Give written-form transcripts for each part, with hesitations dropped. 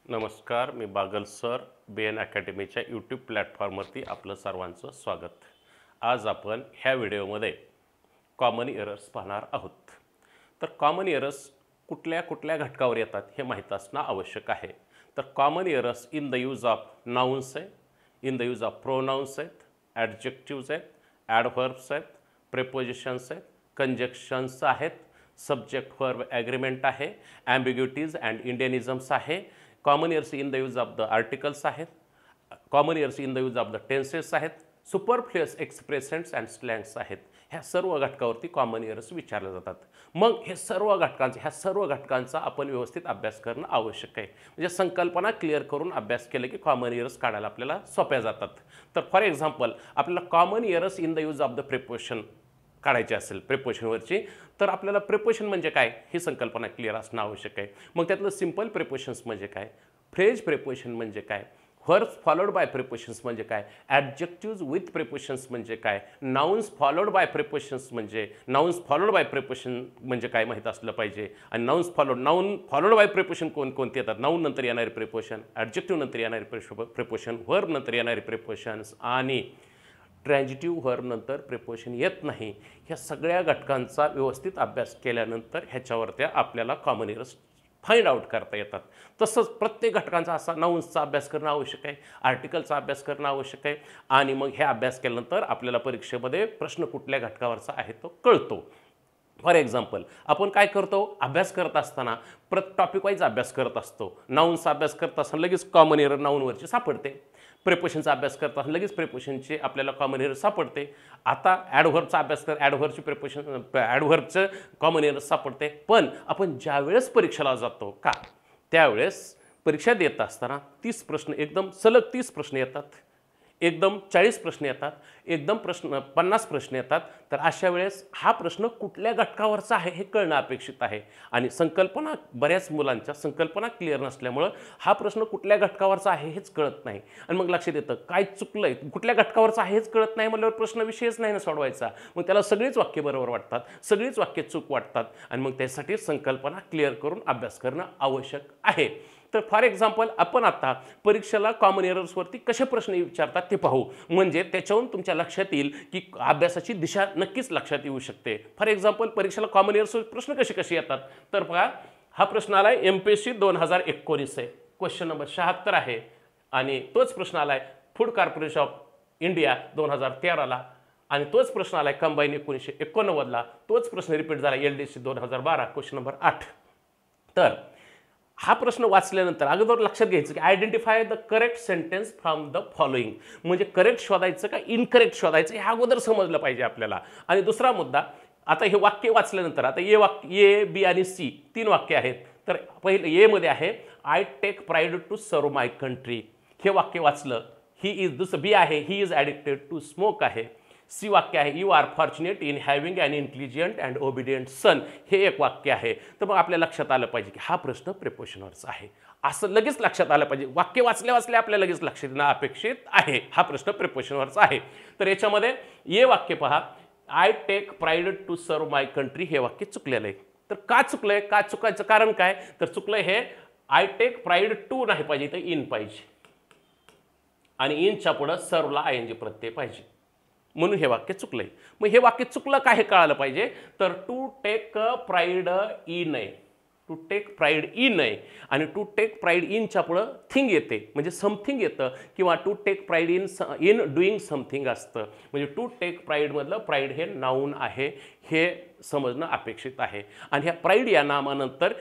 नमस्कार, मी Bagal sir BN अकॅडमीच्या YouTube प्लॅटफॉर्मवरती आपलं सर्वांचं स्वागत. आज आपण ह्या व्हिडिओमध्ये कॉमन एरर्स पाहणार आहोत. तर कॉमन एरर्स कुठल्या कुठल्या घटकावर येतात हे माहीत असणं आवश्यक आहे. तर common errors in the use of nouns आहे, in the use of pronouns आहेत, ॲडजेक्टिव्ज आहेत, ॲडव्हर्ब्स आहेत, प्रेपोजिशन्स आहेत, कंजक्शन्स आहेत, सब्जेक्ट वर्ब ॲग्रीमेंट आहे, ॲम्बिग्युटीज अँड इंडियनिझम्स आहे, common errors in the use of the articles आहेत, common errors in the use of the tenses आहेत, सुपरफ्लुअस एक्सप्रेशन्स अँड स्लँग्स आहेत. ह्या सर्व घटकावरती कॉमन एरर्स विचारले जातात. मग ह्या सर्व घटकांचा आपण व्यवस्थित अभ्यास करणं आवश्यक आहे. म्हणजे संकल्पना क्लिअर करून अभ्यास केले की कॉमन एरर्स काढायला आपल्याला सोप्या जातात. तर फॉर एक्झाम्पल आपल्याला common errors in the use of the preposition काढायची असेल प्रिपोजिशनवरची, तर आपल्याला प्रिपोजिशन म्हणजे काय ही संकल्पना क्लिअर असणं आवश्यक आहे. मग त्यातलं सिंपल प्रिपोजिशन्स म्हणजे काय, फ्रेज प्रिपोजिशन म्हणजे काय, वर्ब्स फॉलोड बाय प्रिपोजिशन्स म्हणजे काय, ॲडजेक्टिव्ज विथ प्रिपोजिशन्स म्हणजे काय, नाउन्स फॉलोड बाय प्रिपोजिशन्स म्हणजे काय माहीत असलं पाहिजे. आणि नाउन फॉलोड बाय प्रिपोजिशन कोणते येतात, नाउन नंतर येणारे प्रिपोजिशन, ॲडजेक्टिव्ह नंतर येणारे प्रिपोजिशन, वर्ब नंतर येणारे प्रिपोजिशन्स आणि ट्रॅन्जिटिव्ह वर्ब नंतर प्रिपोजिशन येत नाही. ह्या सगळ्या घटकांचा व्यवस्थित अभ्यास केल्यानंतर ह्याच्यावरती आपल्याला कॉमन एरर्स फाइंड आउट करता येतात. तसंच प्रत्येक घटकांचा असा नाउन्सचा अभ्यास करणं आवश्यक आहे, आर्टिकलचा अभ्यास करणं आवश्यक आहे. आणि मग हे अभ्यास केल्यानंतर आपल्याला परीक्षेमध्ये प्रश्न कुठल्या घटकावरचा आहे तो कळतो. फॉर एक्झाम्पल आपण काय करतो, अभ्यास करत असताना टॉपिक वाईज अभ्यास करत असतो. नाउन्सचा अभ्यास करत असताना लगेच कॉमन एरर नाउनवरची सापडते. प्रिपोजिशनचा अभ्यास करत असताना लगेच प्रिपोजिशनची आपल्याला कॉमन एरर सापडते. आता ॲडव्हर्बचा अभ्यास कर, ॲडव्हर्बचं कॉमन एरर सापडते. पण आपण ज्यावेळेस परीक्षेला जातो का त्यावेळेस परीक्षा देत असताना 30 प्रश्न एकदम सलग 30 प्रश्न येतात, एकदम 40 प्रश्न येतात, एकदम 50 प्रश्न येतात. तर अशा वेळेस हा प्रश्न कुठल्या घटकावरचा आहे हे कळणं अपेक्षित आहे. आणि बऱ्याच मुलांच्या संकल्पना क्लिअर नसल्यामुळं हा प्रश्न कुठल्या घटकावरचा आहे हेच कळत नाही. आणि मग लक्षात येतं काय चुकलंय, कुठल्या घटकावरचा आहे हेच कळत नाही म्हणल्यावर प्रश्न विषयच नाही ना सोडवायचा. मग त्याला सगळीच वाक्य बरोबर वाटतात, सगळीच वाक्य चूक वाटतात. आणि मग त्यासाठी संकल्पना क्लिअर करून अभ्यास करणं आवश्यक आहे. तर फॉर एक्झाम्पल आपण आता परीक्षेला कॉमन एरर्सवरती कसे प्रश्न विचारतात ते पाहू. म्हणजे त्याच्यावरून तुमच्या लक्षात येईल की अभ्यासाची दिशा नक्कीच लक्षात येऊ शकते. फॉर एक्झाम्पल परीक्षेला कॉमन एरर्सवर प्रश्न कसे येतात तर बघा, हा प्रश्न आला आहे MPSC 2019 आहे, क्वेश्चन नंबर 76 आहे. आणि तोच प्रश्न आला आहे फूड कॉर्पोरेशन ऑफ इंडिया 2013ला. आणि तोच प्रश्न आला आहे कंबाईन 1989ला. तोच प्रश्न रिपीट झाला LDC 2012 क्वेश्चन नंबर 8. तर हा प्रश्न वाचल्यानंतर अगोदर लक्षात घ्यायचं की identify the correct sentence from the following. म्हणजे करेक्ट शोधायचं का इनकरेक्ट शोधायचं हे अगोदर समजलं पाहिजे आपल्याला. आणि दुसरा मुद्दा, आता हे वाक्य वाचल्यानंतर आता ए, बी आणि सी 3 वाक्य आहेत. तर पहिलं ए मध्ये आहे I take pride to serve my country, हे वाक्य वाचलं. ही इज, दुसरं बी आहे he is addicted to smoke आहे. सी वाक्य आहे you are fortunate in having an intelligent and obedient son, हे एक वाक्य आहे. तर मग आपल्या लक्षात आलं पाहिजे की हा प्रश्न प्रिपोजिशनवरचा आहे, असं लगेच लक्षात आलं पाहिजे. वाक्य वाचल्या आपल्या लगेच लक्षात येणं अपेक्षित आहे, हा प्रश्न प्रिपोजिशनवरचा आहे. तर याच्यामध्ये ए वाक्य पहा, I take pride to serve my country, हे वाक्य चुकलेलं आहे. तर का चुकलंय, का चुकायचं कारण काय, तर चुकलंय हे आय टेक प्राईड टू नाही पाहिजे, तर इन पाहिजे. आणि इनच्या पुढं सर्वला ING प्रत्यय पाहिजे, म्हणून हे वाक्य चुकलंय. मग हे वाक्य चुकलं का हे कळालं पाहिजे. तर टू टेक प्राईड इन आहे, टू टेक प्राईड इन आहे. आणि टू टेक प्राईड इनच्या पुढं थिंग येते, म्हणजे समथिंग येतं. किंवा to take pride in doing something असतं. म्हणजे टू टेक प्राईडमधलं प्राईड हे नाऊन आहे, हे समजणं अपेक्षित आहे. आणि ह्या प्राईड या नामानंतर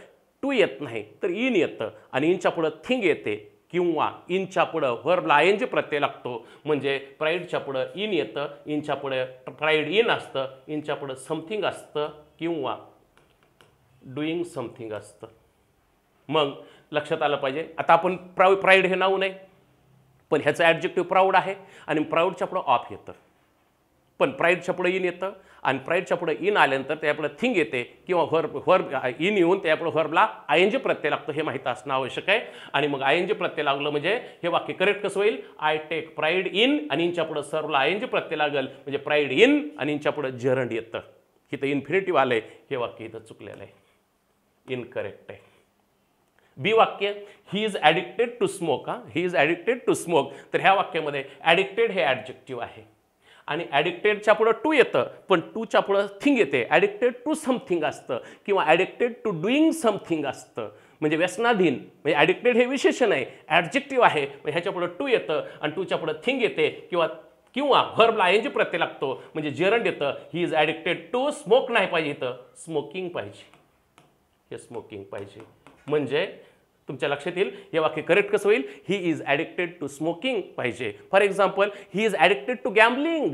टू येत नाही तर इन येतं. आणि इनच्या पुढं थिंग येते किंवा इनच्या पुढं वर्बला ING प्रत्यय लागतो. म्हणजे प्राईडच्या पुढं इन येतं, इनच्या पुढे प्राईड इन असतं, इनच्या पुढं समथिंग असतं किंवा डुईंग समथिंग असतं. मग लक्षात आलं पाहिजे. आता आपण प्राईड हे नाऊन आहे, पण ह्याचं ॲडजेक्टिव्ह प्राऊड आहे. आणि प्राऊडच्या पुढं ऑफ येतं, पण प्राईडच्या पुढे इन येतं. आणि प्राईडच्या पुढे इन आल्यानंतर त्यापुढे थिंग येते किंवा वर्ब इन येऊन त्यापुढे वर्बला ING प्रत्यय लागतो, हे माहीत असणं आवश्यक आहे. आणि मग ING प्रत्यय लागलं म्हणजे हे वाक्य करेक्ट कसं होईल, आय टेक प्राईड इन आणि इनच्या पुढे सर्वला ING प्रत्यय लागेल, म्हणजे प्राईड इन आणि इनच्या पुढे जरंड येतं. इथं इन्फिनिटिव्ह आलंय, हे वाक्य इथं चुकलेलं आहे, इनकरेक्ट आहे. बी वाक्य he is addicted to smoke. He is addicted to smoke. तर ह्या वाक्यामध्ये ॲडिक्टेड हे ॲडजेक्टिव्ह आहे आणि ॲडिक्टेडच्या पुढं टू येतं, पण टूच्या पुढं थिंग येते. ॲडिक्टेड टू समथिंग असतं किंवा ॲडिक्टेड टू डुईंग समथिंग असतं, म्हणजे व्यसनाधीन. म्हणजे ॲडिक्टेड हे विशेषण आहे, ॲडजेक्टिव्ह आहे, म्हणजे ह्याच्या पुढं टू येतं आणि टूच्या पुढं थिंग येते किंवा किंवा व्हर्बला ING प्रत्यय लागतो, म्हणजे जेरंड येतं. He is addicted to smoke नाही पाहिजे, इथं स्मोकिंग पाहिजे. हे स्मोकिंग पाहिजे म्हणजे तुमच्या लक्षात येईल हे वाक्य करेक्ट कसं होईल. He is addicted to smoking पाहिजे. For example he is addicted to gambling.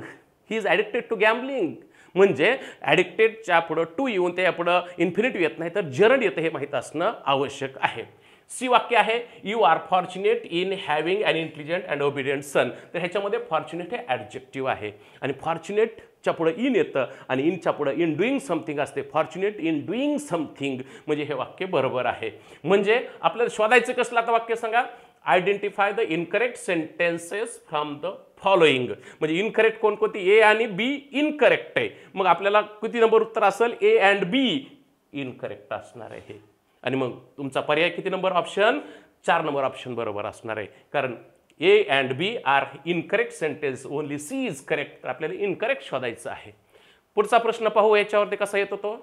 He is addicted to gambling म्हणजे ॲडिक्टेडच्या पुढं टू येऊन त्या पुढं इन्फिनिटिव्ह येत नाही तर जरंड येतं हे माहीत असणं आवश्यक आहे. सी वाक्य आहे you are fortunate in having an intelligent and obedient son. तर ह्याच्यामध्ये फॉर्च्युनेट हे ॲडजेक्टिव्ह आहे आणि फॉर्च्युनेटच्या पुढं इन येतं आणि इनच्या पुढं इन डुईंग समथिंग असते. फॉर्च्युनेट इन डुईंग समथिंग म्हणजे हे वाक्य बरोबर आहे. म्हणजे आपल्याला शोधायचं कसलं आता वाक्य सांगा. Identify the incorrect sentences from the following. म्हणजे इनकरेक्ट कोणकोणती ए आणि बी इनकरेक्ट आहे. मग आपल्याला किती नंबर उत्तर असेल ए अँड बी इनकरेक्ट असणार आहे आणि मग तुमचा पर्याय किती नंबर ऑप्शन 4 नंबर ऑप्शन बरोबर असणार आहे कारण A and B are incorrect sentence only C is correct. तर आपल्याला इनकरेक्ट शोधायचं आहे. पुढचा प्रश्न पाहू याच्यावरती कसा येतो तो.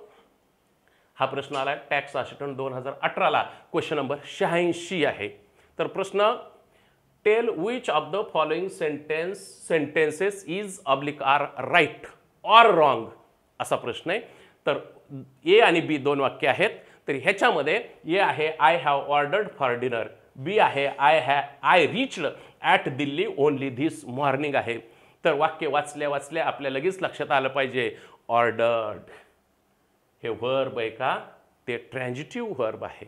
हा प्रश्न आला टॅक्स असिस्टंट 2018ला क्वेश्चन नंबर 86 आहे. तर प्रश्न tell which of the following sentences is oblique or right or wrong असा प्रश्न आहे. तर ए आणि बी दोन वाक्य आहेत. तर ह्याच्यामध्ये ए आहे I have ordered for dinner. B आहे I reached at Delhi only this morning आहे. तर वाक्य वाचल्या वाचल्या आपल्या लगेच लक्षात आलं पाहिजे ऑर्डर्ड हे व्हर्ब आहे का ते ट्रान्झिटिव्ह व्हर्ब आहे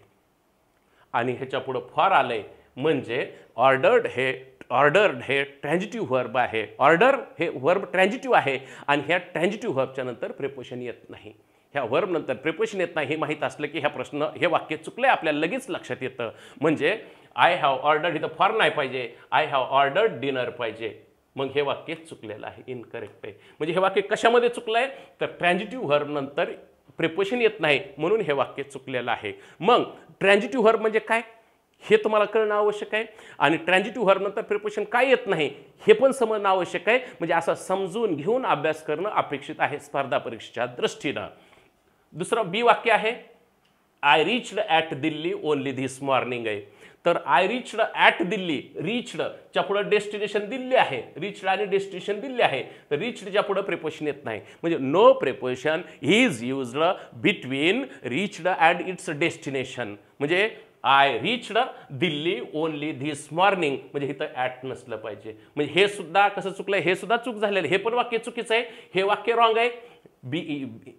आणि ह्याच्या पुढं फॉर आलंय म्हणजे ऑर्डर्ड हे ट्रान्झिटिव्ह व्हर्ब आहे. ऑर्डर हे व्हर्ब ट्रान्झिटिव्ह आहे आणि ह्या ट्रान्झिटिव्ह व्हर्बच्या नंतर प्रिपोजिशन येत नाही. ह्या व्हर्ब नंतर प्रिपोजिशन येत नाही हे माहीत असलं की हे वाक्य चुकलंय आपल्याला लगेच लक्षात येतं. म्हणजे आय हॅव ऑर्डर्ड इथं फॉर नाही पाहिजे, आय हॅव ऑर्डर्ड डिनर पाहिजे. मग हे वाक्य चुकलेलं आहे, इनकरेक्ट आहे. म्हणजे हे वाक्य कशामध्ये चुकलं आहे तर ट्रान्झिटिव्ह व्हर्ब नंतर प्रिपोजिशन येत नाही म्हणून हे वाक्य चुकलेलं आहे. मग ट्रान्झिटिव्ह व्हर्ब म्हणजे काय हे तुम्हाला कळणं आवश्यक आहे आणि ट्रान्झिटिव्ह व्हर्ब नंतर प्रिपोजिशन काय येत नाही हे पण समजणं आवश्यक आहे. म्हणजे असं समजून घेऊन अभ्यास करणं अपेक्षित आहे स्पर्धा परीक्षेच्या दृष्टीनं. दुसरं बी वाक्य आहे I reached at Delhi only this morning आहे. तर आय रिच्ड ॲट दिल्ली रिच्डच्या पुढं डेस्टिनेशन दिल्ली आहे. रिच्ड आणि डेस्टिनेशन दिल्ली आहे तर रिच्डच्या पुढं प्रिपोजिशन येत नाही म्हणजे no preposition is used between reached and its destination. म्हणजे I reached Delhi only this morning म्हणजे इथं ॲट नसलं पाहिजे. म्हणजे हे सुद्धा कसं चुकलं हे सुद्धा चूक झालेलं हे पण वाक्य चुकीचं आहे. हे वाक्य रॉंग आहे.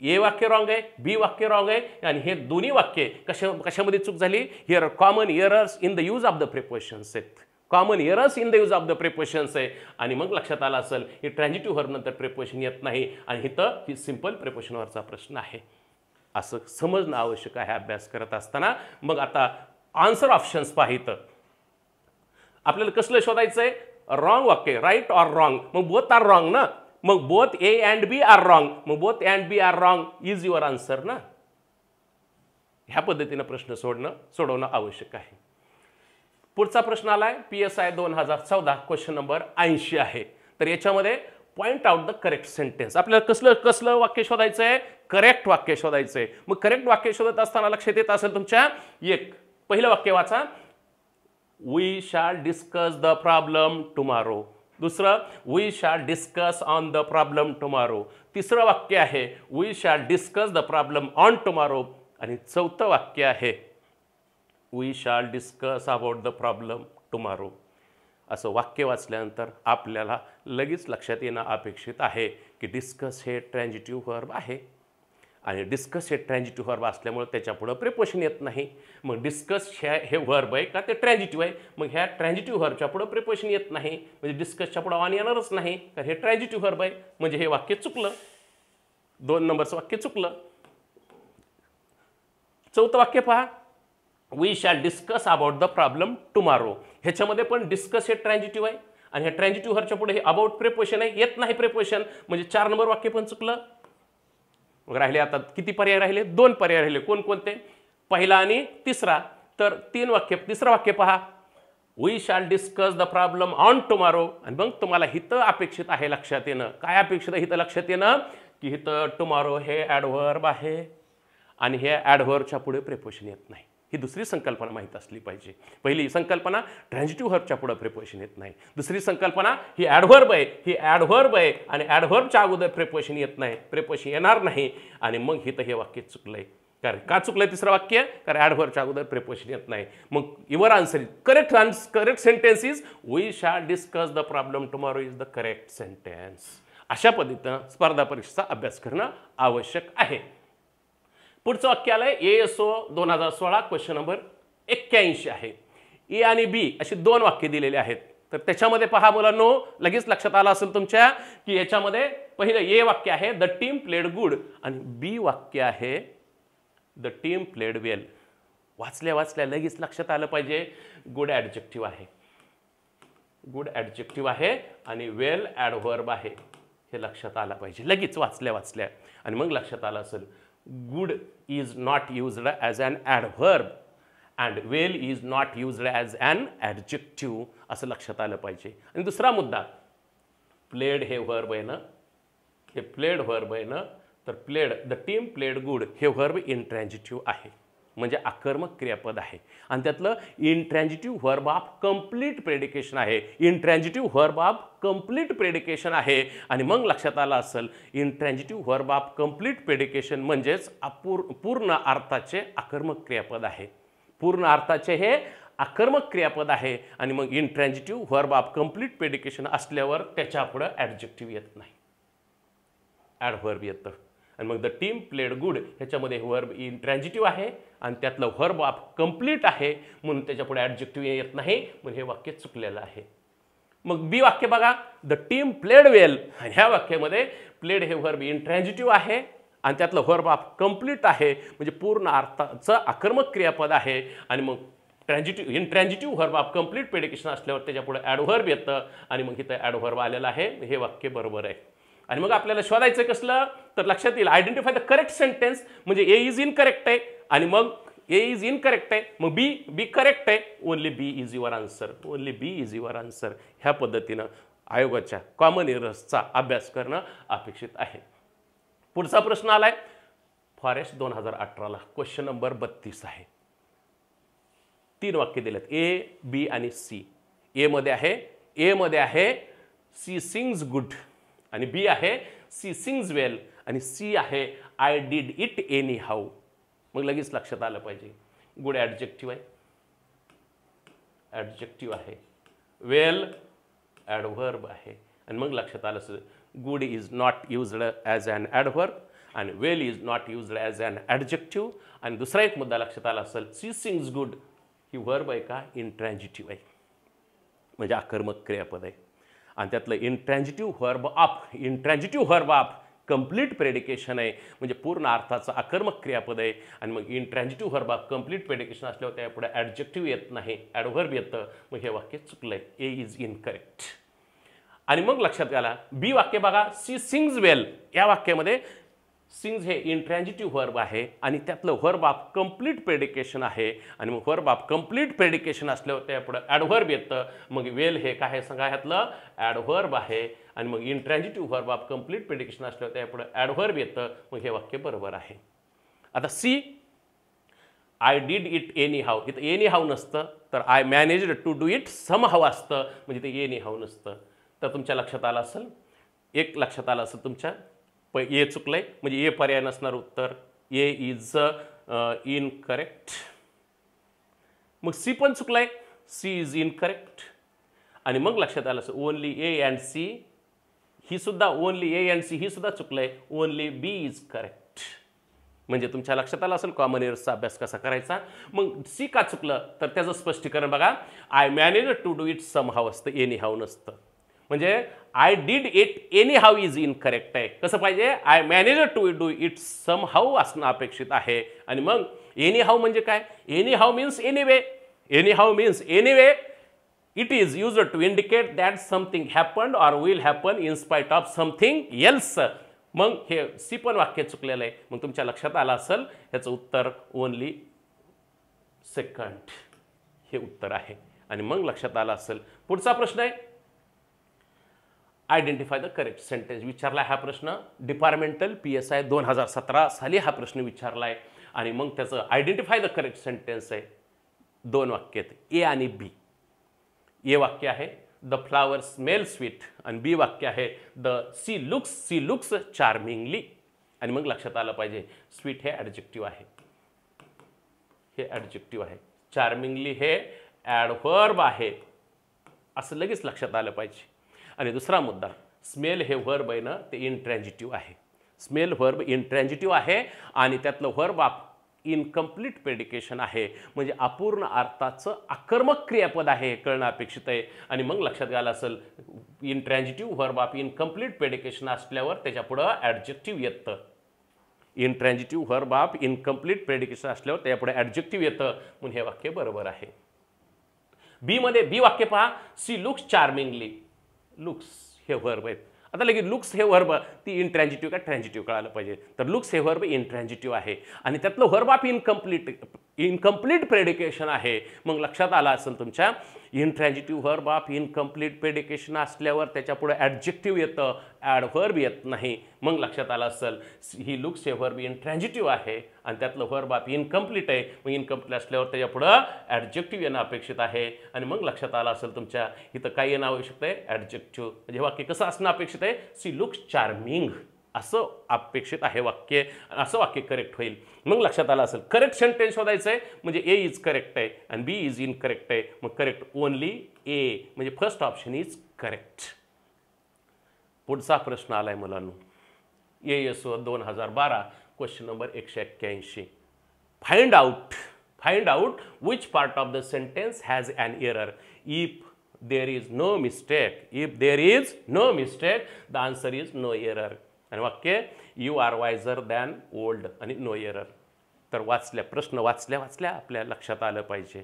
ए वाक्य रॉंग आहे, बी वाक्य रॉंग आहे आणि हे दोन्ही वाक्य कशामध्ये चूक झाली. Here common errors in the use of the prepositions आहेत. Common errors in the use of the prepositions आहे आणि मग लक्षात आलं असेल हे ट्रान्झिटिव्ह व्हर्ब नंतर प्रिपोजिशन येत नाही आणि इथं ही सिंपल प्रिपोजिशनवरचा प्रश्न आहे असं समजणं आवश्यक आहे अभ्यास करत असताना. मग आता आन्सर ऑप्शन्स पाहितं आपल्याला कसलं शोधायचं आहे रॉंग वाक्य राईट ऑर रॉंग. मग बोथ आर रॉंग ना. मग both A and B are wrong. मग both and B are wrong is your answer ना. ह्या पद्धतीनं प्रश्न सोडवणं आवश्यक आहे. पुढचा प्रश्न आलाय PSI 2014 क्वेश्चन नंबर 80 आहे. तर याच्यामध्ये point out the correct sentence. आपल्याला कसलं वाक्य शोधायचं आहे करेक्ट वाक्य शोधायचं आहे. मग करेक्ट वाक्य शोधत असताना लक्षात येत असेल तुमच्या पहिलं वाक्य वाचा we shall discuss the problem tomorrow. दुसरं we shall discuss on the problem tomorrow. तिसरं वाक्य आहे we shall discuss the problem on tomorrow आणि चौथं वाक्य आहे we shall discuss about the problem tomorrow. असं वाक्य वाचल्यानंतर आपल्याला लगेच लक्षात येणं अपेक्षित आहे की डिस्कस हे ट्रान्झिटिव्ह व्हर्ब आहे आणि डिस्कस हे ट्रान्झिटिव्ह व्हर्ब असल्यामुळे त्याच्या पुढं प्रिपोजिशन येत नाही. मग डिस्कस हे व्हर्ब आहे का ते ट्रान्झिटिव्ह आहे. मग ह्या ट्रान्झिटिव्ह व्हर्बच्या पुढं प्रिपोजिशन येत नाही म्हणजे डिस्कसच्या पुढं ऑन येणारच नाही कारण हे ट्रान्झिटिव्ह व्हर्ब आहे. म्हणजे हे वाक्य चुकलं. 2 नंबरचं वाक्य चुकलं. चौथं वाक्य पहा we shall discuss about the problem tomorrow. ह्याच्यामध्ये पण डिस्कस हे ट्रान्झिटिव्ह आहे आणि ह्या ट्रान्झिटिव्ह व्हर्बच्या पुढे हे अबाउट प्रिपोजिशन आहे येत नाही प्रिपोजिशन म्हणजे 4 नंबर वाक्य पण चुकलं. मग राहिले आता किती पर्याय राहिले 2 पर्याय राहिले कोणकोणते पहिला आणि तिसरा. तर 3 वाक्य. तिसरं वाक्य पहा, we shall discuss the problem on tomorrow. आणि मग तुम्हाला हिथं अपेक्षित आहे लक्षात येणं, काय अपेक्षित आहे हिथं लक्षात येणं, की हिथं टुमॉरो हे ॲडव्हर्ब आहे आणि हे ॲडव्हर्बच्या पुढे प्रिपोजिशन येत नाही. ही दुसरी संकल्पना माहीत असली पाहिजे. पहिली संकल्पना ट्रान्झिटिव्ह व्हर्बच्या पुढे प्रिपोजिशन येत नाही. दुसरी संकल्पना ही ॲडव्हर्ब आहे, ही ॲडव्हर्ब आहे आणि ॲडव्हर्बच्या अगोदर प्रिपोजिशन येत नाही, प्रिपोजिशन येणार नाही. आणि मग हिथं हे वाक्य चुकलंय. कारण का चुकलंय तिसरं वाक्य, कारण ॲडव्हर्बच्या अगोदर प्रिपोजिशन येत नाही. मग your answer is correct sentence is we shall discuss the problem tomorrow is the correct sentence. अशा पद्धतीनं स्पर्धा परीक्षेचा अभ्यास करणं आवश्यक आहे. पुढचं वाक्य आलंय ASO 2016 क्वेश्चन नंबर 81 आहे. ए आणि बी अशी 2 वाक्य दिलेली आहेत. तर त्याच्यामध्ये पहा मुलांनो, लगेच लक्षात आलं असेल तुमच्या की याच्यामध्ये पहिलं ए वाक्य आहे द टीम प्लेड गुड आणि बी वाक्य आहे द टीम प्लेड वेल. वाचल्या वाचल्या लगेच लक्षात आलं पाहिजे गुड ॲडजेक्टिव्ह आहे, गुड ॲडजेक्टिव्ह आहे आणि वेल ॲडव्हर्ब आहे. हे लक्षात आलं पाहिजे लगेच वाचल्या वाचल्या. आणि मग लक्षात आलं असेल good is not used as an adverb and well is not used as an adjective, असं लक्षात आलं पाहिजे. आणि दुसरा मुद्दा, प्लेड हे व्हर्ब आहे ना, हे प्लेड व्हर्ब आहे ना, तर played the team played good हे व्हर्ब इंट्रॅन्झिटिव्ह आहे, म्हणजे आकर्मक क्रियापद आहे. आणि त्यातलं इंट्रॅन्झिटिव्ह व्हर्ब ऑफ कंप्लीट प्रेडिकेशन आहे, इंट्रॅन्झिटिव्ह व्हर्ब ऑफ कंप्लीट प्रेडिकेशन आहे. आणि मग लक्षात आलं असेल इंट्रॅन्झिटिव्ह व्हर्ब ऑफ कंप्लीट प्रेडिकेशन म्हणजेच पूर्ण अर्थाचे आकर्मक क्रियापद आहे, पूर्ण अर्थाचे हे आकर्मक क्रियापद आहे. आणि मग इंट्रॅन्झिटिव्ह व्हर्ब ऑफ कंप्लीट प्रेडिकेशन असल्यावर त्याच्या पुढे ॲडजेक्टिव्ह येत नाही, ॲडव्हर्ब येतं. आणि मग द टीम प्लेड गुड ह्याच्यामध्ये व्हर्ब इंट्रॅन्झिटिव्ह आहे आणि त्यातलं व्हर्ब ऑफ कंप्लीट आहे म्हणून त्याच्या पुढे ॲडजेक्टिव्ह येत नाही, म्हणून हे वाक्य चुकलेलं आहे. मग बी वाक्य बघा, द टीम प्लेड वेल. ह्या वाक्यामध्ये प्लेड हे व्हर्ब इंट्रॅन्झिटिव्ह आहे आणि त्यातलं व्हर्ब ऑफ कंप्लीट आहे, म्हणजे पूर्ण अर्थाचं आकर्मक क्रियापद आहे. आणि मग इंट्रॅन्झिटिव्ह व्हर्ब ऑफ कंप्लीट प्रेडिकेशन असल्यावर त्याच्या पुढे ॲडव्हर्ब येतं आणि मग इथं ॲडव्हर्ब आलेलं आहे. हे वाक्य बरोबर आहे. आणि मग आपल्याला शोधायचं कसलं, तर लक्षात येईल आयडेंटिफाय द करेक्ट सेंटेन्स. म्हणजे ए इज इनकरेक्ट आहे आणि मग ए इज इनकरेक्ट आहे, मग बी करेक्ट आहे. Only B is your answer, only B is your answer. ह्या पद्धतीनं आयोगाच्या कॉमन एरर्सचा अभ्यास करणं अपेक्षित आहे. पुढचा प्रश्न आलाय फॉरेस्ट 2018ला क्वेश्चन नंबर 32 आहे. 3 वाक्य दिलेत ए, बी आणि सी. ए मध्ये आहे सी सिंग्स गुड आणि बी आहे सी सिंग्स वेल आणि सी आहे I did it any how. मग लगेच लक्षात आलं पाहिजे गुड ॲडजेक्टिव्ह आहे, ॲडजेक्टिव्ह आहे, वेल ॲडव्हर्ब आहे. आणि मग लक्षात आलं असेल good is not used as an adverb आणि well is not used as an adjective. आणि दुसरा एक मुद्दा लक्षात आला असेल सी सिंग्स गुड ही व्हर्ब आहे का इंट्रॅन्झिटिव्ह आहे, म्हणजे आकर्मक क्रियापद आहे. आणि त्यातलं इंट्रॅन्झिटिव्ह व्हर्ब ऑफ कंप्लीट प्रेडिकेशन आहे, म्हणजे पूर्ण अर्थाचं आकर्मक क्रियापद आहे. आणि मग इंट्रॅन्झिटिव्ह व्हर्ब ऑफ कंप्लीट प्रेडिकेशन असल्यावर त्यापुढे ॲडजेक्टिव्ह येत नाही, ॲडव्हर्ब येतं. मग हे वाक्य चुकलंय, ए इज इनकरेक्ट. आणि मग लक्षात आला बी वाक्य बघा, सी सिंग्स वेल. या वाक्यामध्ये सिंग्स हे इंट्रॅन्झिटिव्ह व्हर्ब आहे आणि त्यातलं व्हर्ब ऑफ कंप्लीट प्रेडिकेशन आहे. आणि मग व्हर्ब ऑफ कंप्लीट प्रेडिकेशन असल्यावर त्यापुढे ॲडव्हर्ब येतं. मग वेल हे काय आहे सांगा, ह्यातलं ॲडव्हर्ब आहे. आणि मग इंट्रॅन्झिटिव्ह व्हर्ब ऑफ कंप्लीट प्रेडिकेशन असल्यावर त्यापुढे ॲडव्हर्ब येतं. मग हे वाक्य बरोबर आहे. आता C I did it anyhow. इथं एनी हाऊ नसतं, तर I managed to do it somehow असतं, म्हणजे ते एनी हाऊ नसतं. तर तुमच्या लक्षात आलं असेल, एक लक्षात आलं असेल तुमच्या ए चुकलंय, म्हणजे ए पर्याय नसणार उत्तर. ए इज इनकरेक्ट. मग सी पण चुकलंय, सी इज इनकरेक्ट. आणि मग लक्षात आलं असेल ओनली ए अँड सी ही सुद्धा, ओनली ए अँड सी ही सुद्धा चुकलंय, ओनली बी इज करेक्ट. म्हणजे तुमच्या लक्षात आलं असेल कॉमन एरर्सचा अभ्यास कसा करायचा. मग सी का चुकलं तर त्याचं स्पष्टीकरण बघा, I manage to do it somehow असतं, एनी हाऊ नसतं. म्हणजे I did it anyhow is incorrect आहे. कसं पाहिजे, I manage to do it somehow असणं अपेक्षित आहे. आणि मग एनी हाऊ म्हणजे काय, anyhow means anyway, anyhow means anyway. It is used to indicate that something happened or will happen in spite of something else. मग हे C पण वाक्य चुकलेलं आहे. मग तुमच्या लक्षात आलं असेल ह्याचं उत्तर ओनली सेकंड हे उत्तर आहे. आणि मग लक्षात आलं असेल. पुढचा प्रश्न आहे आयडेंटिफाय द करेक्ट सेंटेन्स विचारला. हा प्रश्न डिपार्टमेंटल PSI 2017 साली हा प्रश्न विचारला आहे. आणि मग त्याचं आयडेंटिफाय द करेक्ट सेंटेन्स आहे. 2 वाक्य आहेत, ए आणि बी. ए वाक्य आहे द फ्लावर स्मेल स्वीट आणि बी वाक्य आहे द सी लुक्स चार्मिंगली. आणि मग लक्षात आलं पाहिजे स्वीट हे ॲडजेक्टिव्ह आहे, हे ॲडजेक्टिव्ह आहे, चार्मिंगली हे ॲडव्हर्ब आहे, असं लगेच लक्षात आलं पाहिजे. आणि दुसरा मुद्दा स्मेल हे व्हर्ब आहे ना ते इंट्रॅन्जिटिव्ह आहे. स्मेल व्हर्ब इंट्रॅन्जिटिव्ह आहे आणि त्यातलं व्हर्ब इनकम्प्लीट प्रेडिकेशन आहे, म्हणजे अपूर्ण अर्थाचं आकर्मक क्रियापद आहे हे कळणं अपेक्षित आहे. आणि मग लक्षात आलं असेल इंट्रॅन्जिटिव्ह व्हर्ब इनकम्प्लीट प्रेडिकेशन असल्यावर त्याच्यापुढं ॲडजेक्टिव्ह येतं. इंट्रॅन्जिटिव्ह व्हर्ब इनकम्प्लीट प्रेडिकेशन असल्यावर त्याच्यापुढे ॲडजेक्टिव्ह येतं, म्हणून हे वाक्य बरोबर आहे. बी वाक्य पहा सी लुक्स चार्मिंगली. लुक्स हे व्हर्ब आहेत. आता लगेच लुक्स हे व्हर्ब ती इंट्रॅन्जिटिव्ह का ट्रॅन्जिटिव्ह कळालं पाहिजे. तर लुक्स हे व्हर्ब इंट्रॅन्जिटिव्ह आहे आणि त्यातलं व्हर्ब इनकम्प्लीट प्रेडिकेशन आहे. मग लक्षात आलं असेल तुमच्या इंट्रॅन्जिटिव्ह व्हर्ब इनकम्प्लीट प्रेडिकेशन असल्यावर त्याच्यापुढे ॲडजेक्टिव्ह येतं, ॲडव्हर्ब येत नाही. मग लक्षात आलं असेल ही लुक्स हे व्हर्ब इंट्रॅन्जिटिव्ह आहे आणि त्यातलं व्हर्ब इनकम्प्लीट आहे. मग इनकम्प्लीट असल्यावर त्याच्यापुढं ॲडजेक्टिव्ह येणं अपेक्षित आहे. आणि मग लक्षात आलं असेल तुमच्या इथं काय येणं आवश्यक आहे ॲडजेक्टिव्ह. म्हणजे वाक्य कसं असणं अपेक्षित आहे सी लुक्स चार्मिंग असं अपेक्षित आहे वाक्य. असं वाक्य करेक्ट होईल. मग लक्षात आलं असेल करेक्ट सेंटेन्स शोधायचं आहे म्हणजे ए इज करेक्ट आहे आणि बी इज इनकरेक्ट आहे. मग करेक्ट ओनली ए म्हणजे फर्स्ट ऑप्शन इज करेक्ट. पुढचा प्रश्न आलाय मुलांनो ASO 2012 question number 181. Find out which part of the sentence has an error. If there is no mistake the answer is no error. आणि वाक्य you are wiser than old आणि no error. तर प्रश्न वाचल्या आपल्या लक्षात आलं पाहिजे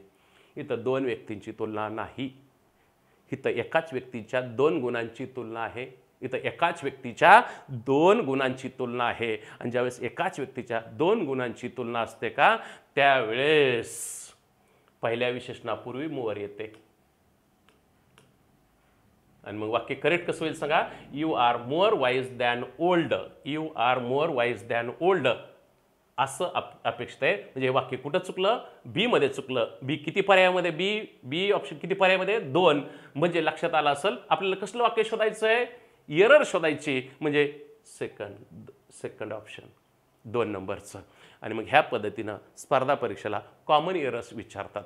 इथं 2 व्यक्तींची तुलना नाही, इथं एकाच व्यक्तीच्या 2 गुणांची तुलना आहे. इथं एकाच व्यक्तीच्या 2 गुणांची तुलना आहे. आणि ज्यावेळेस एकाच व्यक्तीच्या 2 गुणांची तुलना असते का त्यावेळेस पहिल्या विशेषणापूर्वी मोअर येते. आणि मग वाक्य करेक्ट कसं होईल सांगा. You are more wise than old. You are more wise than old असं अपेक्षित आहे. म्हणजे हे वाक्य कुठं चुकलं बी मध्ये चुकलं. बी किती पर्यायामध्ये बी ऑप्शन किती पर्यायामध्ये 2. म्हणजे लक्षात आलं असेल आपल्याला कसलं वाक्य शोधायचं आहे एरर शोधायची म्हणजे सेकंड ऑप्शन 2 नंबरचं. आणि मग ह्या पद्धतीनं स्पर्धा परीक्षेला कॉमन एरर्स विचारतात.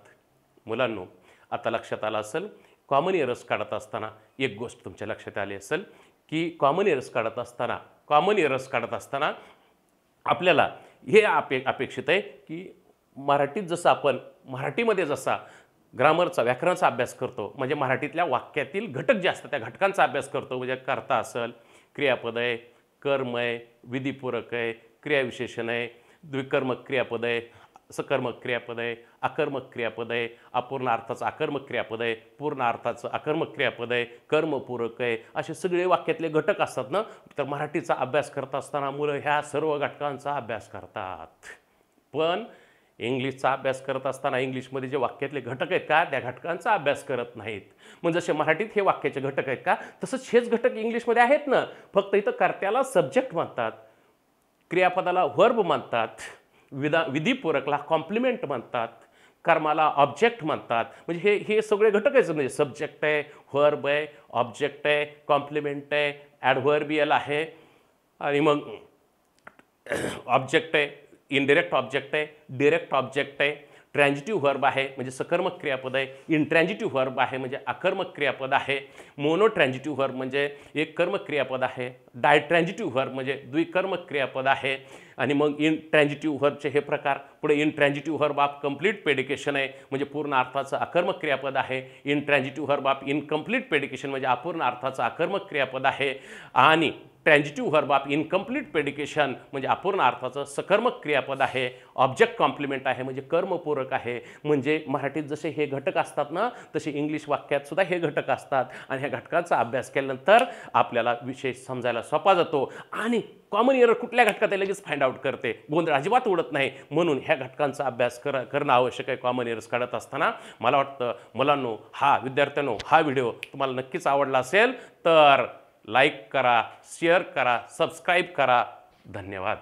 मुलांनो आता लक्षात आलं असेल कॉमन एरर्स काढत असताना एक गोष्ट तुमच्या लक्षात आली असेल की कॉमन एरर्स काढत असताना आपल्याला हे अपेक्षित आहे की मराठीत जसं आपण मराठीमध्ये जसा ग्रामरचा व्याकरणाचा अभ्यास करतो म्हणजे मराठीतल्या वाक्यातील घटक जे असतात त्या घटकांचा अभ्यास करतो. म्हणजे कर्ता असेल, क्रियापद आहे, कर्म आहे, विधिपूरक आहे, क्रियाविशेषण आहे, द्विकर्मक क्रियापद आहे, सकर्मक क्रियापद आहे, आकर्मक क्रियापद आहे, अपूर्ण अर्थाचं आकर्मक क्रियापद आहे, पूर्ण अर्थाचं आकर्मक क्रियापद आहे, कर्मपूरक आहे, असे सगळे वाक्यातले घटक असतात ना. तर मराठीचा अभ्यास करत असताना मुलं ह्या सर्व घटकांचा अभ्यास करतात. पण इंग्लिशचा अभ्यास करत असताना इंग्लिशमध्ये जे वाक्यातले घटक आहेत का त्या घटकांचा अभ्यास करत नाहीत. मग जसे मराठीत हे वाक्याचे घटक आहेत का तसंच हेच घटक इंग्लिशमध्ये आहेत ना. फक्त इथं कर्त्याला सब्जेक्ट म्हणतात, क्रियापदाला व्हर्ब म्हणतात, विधिपूरकला कॉम्प्लिमेंट म्हणतात, कर्माला ऑब्जेक्ट म्हणतात. म्हणजे हे सगळे घटक आहेत. म्हणजे सब्जेक्ट आहे, व्हर्ब आहे, ऑब्जेक्ट आहे, कॉम्प्लिमेंट आहे, ॲडव्हर्बियल आहे आणि मग ऑब्जेक्ट आहे, इनडिरेक्ट ऑब्जेक्ट आहे, डिरेक्ट ऑब्जेक्ट आहे, ट्रॅन्जिटिव्ह व्हर्ब आहे म्हणजे सकर्मक क्रियापद आहे, इनट्रॅन्जिटिव्ह व्हर्ब आहे म्हणजे अकर्मक क्रियापद आहे, मोनोट्रॅन्जिटिव्ह व्हर्ब म्हणजे एक कर्मक क्रियापद आहे, डायट्रॅन्जिटिव्ह व्हर्ब म्हणजे द्विकर्मक क्रियापद आहे. आणि मग इनट्रॅन्जिटिव्ह व्हर्बचे हे प्रकार पुढे इनट्रॅन्जिटिव्ह व्हर्ब कम्प्लीट प्रेडिकेशन आहे म्हणजे पूर्ण अर्थाचं अकर्मक क्रियापद आहे. इनट्रॅन्जिटिव्ह व्हर्ब इनकम्प्लीट प्रेडिकेशन म्हणजे अपूर्ण अर्थाचं अकर्मक क्रियापद आहे. आणि ट्रॅन्झिटिव्ह व्हर्ब ऑफ इनकम्प्लीट प्रेडिकेशन म्हणजे अपूर्ण अर्थाचं सकर्मक क्रियापद आहे, ऑब्जेक्ट कॉम्प्लिमेंट आहे म्हणजे कर्मपूरक आहे. म्हणजे मराठीत जसे हे घटक असतात ना तसे इंग्लिश वाक्यात सुद्धा हे घटक असतात आणि ह्या घटकांचा अभ्यास केल्यानंतर आपल्याला विषय समजायला सोपा जातो आणि कॉमन एरर कुठल्या घटकात आहे लगेच फाइंड आउट करते, गोंधळ अजिबात उडत नाही. म्हणून ह्या घटकांचा अभ्यास करणं आवश्यक आहे कॉमन एरर्स काढत असताना. मला वाटतं मुलांनो, विद्यार्थ्यांनो, हा व्हिडिओ तुम्हाला नक्कीच आवडला असेल तर लाईक करा, शेअर करा, सबस्क्राईब करा. धन्यवाद.